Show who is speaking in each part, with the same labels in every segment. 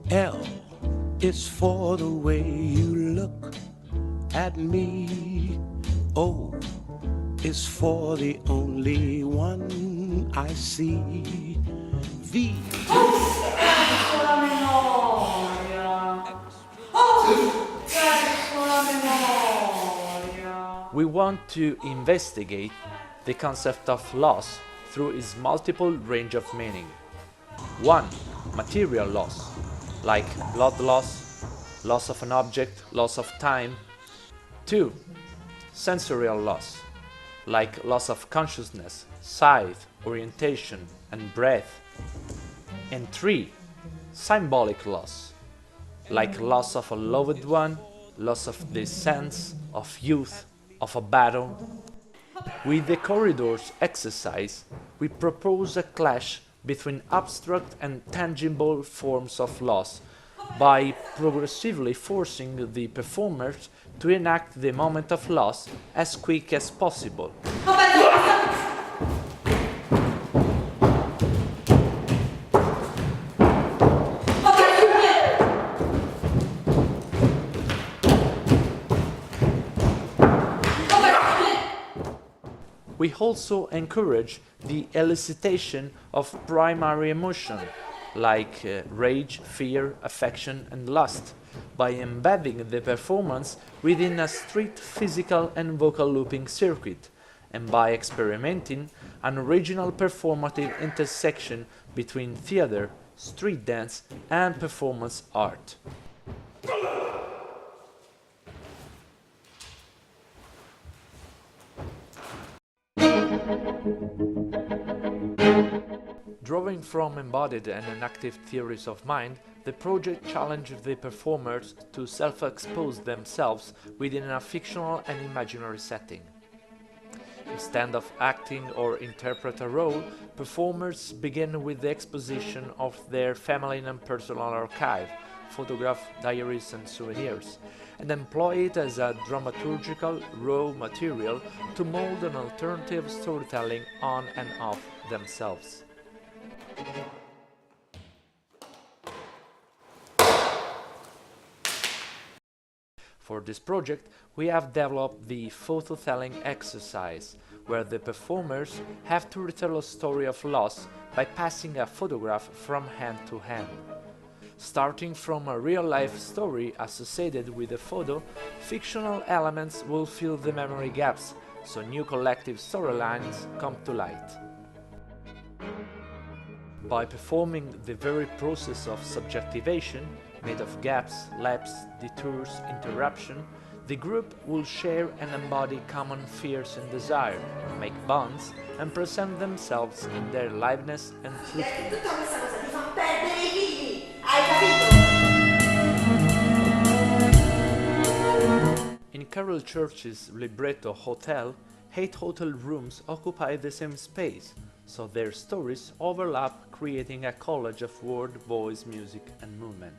Speaker 1: L is for the way you look at me. O is for the only one I see. V.
Speaker 2: La memoria. La memoria.
Speaker 3: We want to investigate the concept of loss through its multiple range of meaning. 1. Material loss, like blood loss, loss of an object, loss of time. 2. Sensorial loss, like loss of consciousness, sight, orientation, and breath. And 3. Symbolic loss, like loss of a loved one, loss of the sense of youth, of a battle. With the corridors exercise, we propose a clash between abstract and tangible forms of loss by progressively forcing the performers to enact the moment of loss as quick as possible. We also encourage the elicitation of primary emotion, like rage, fear, affection, and lust, by embedding the performance within a strict physical and vocal looping circuit, and by experimenting an original performative intersection between theater, street dance, and performance art. Drawing from embodied and enactive theories of mind, the project challenged the performers to self-expose themselves within a fictional and imaginary setting. Instead of acting or interpret a role, performers begin with the exposition of their feminine and personal archive, photograph, diaries, and souvenirs, and employ it as a dramaturgical raw material to mold an alternative storytelling on and of themselves. For this project, we have developed the photo-telling exercise, where the performers have to retell a story of loss by passing a photograph from hand to hand. Starting from a real-life story associated with the photo, fictional elements will fill the memory gaps, so new collective storylines come to light. By performing the very process of subjectivation, made of gaps, lapse, detours, interruption, the group will share and embody common fears and desire, make bonds, and present themselves in their liveness and truthfulness. In Carol Church's libretto Hotel, 8 hotel rooms occupy the same space, so their stories overlap, creating a collage of word, voice, music, and movement.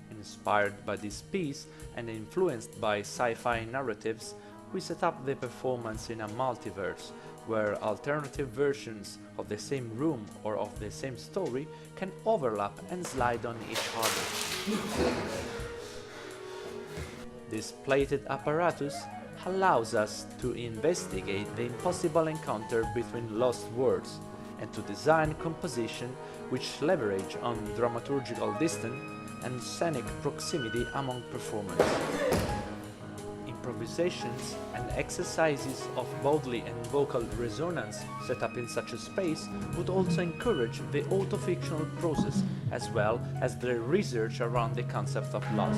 Speaker 3: Inspired by this piece and influenced by sci-fi narratives, we set up the performance in a multiverse, where alternative versions of the same room or of the same story can overlap and slide on each other. This plated apparatus allows us to investigate the impossible encounter between lost words and to design composition which leverage on dramaturgical distance and scenic proximity among performers. Improvisations and exercises of bodily and vocal resonance set up in such a space would also encourage the autofictional process as well as the research around the concept of loss.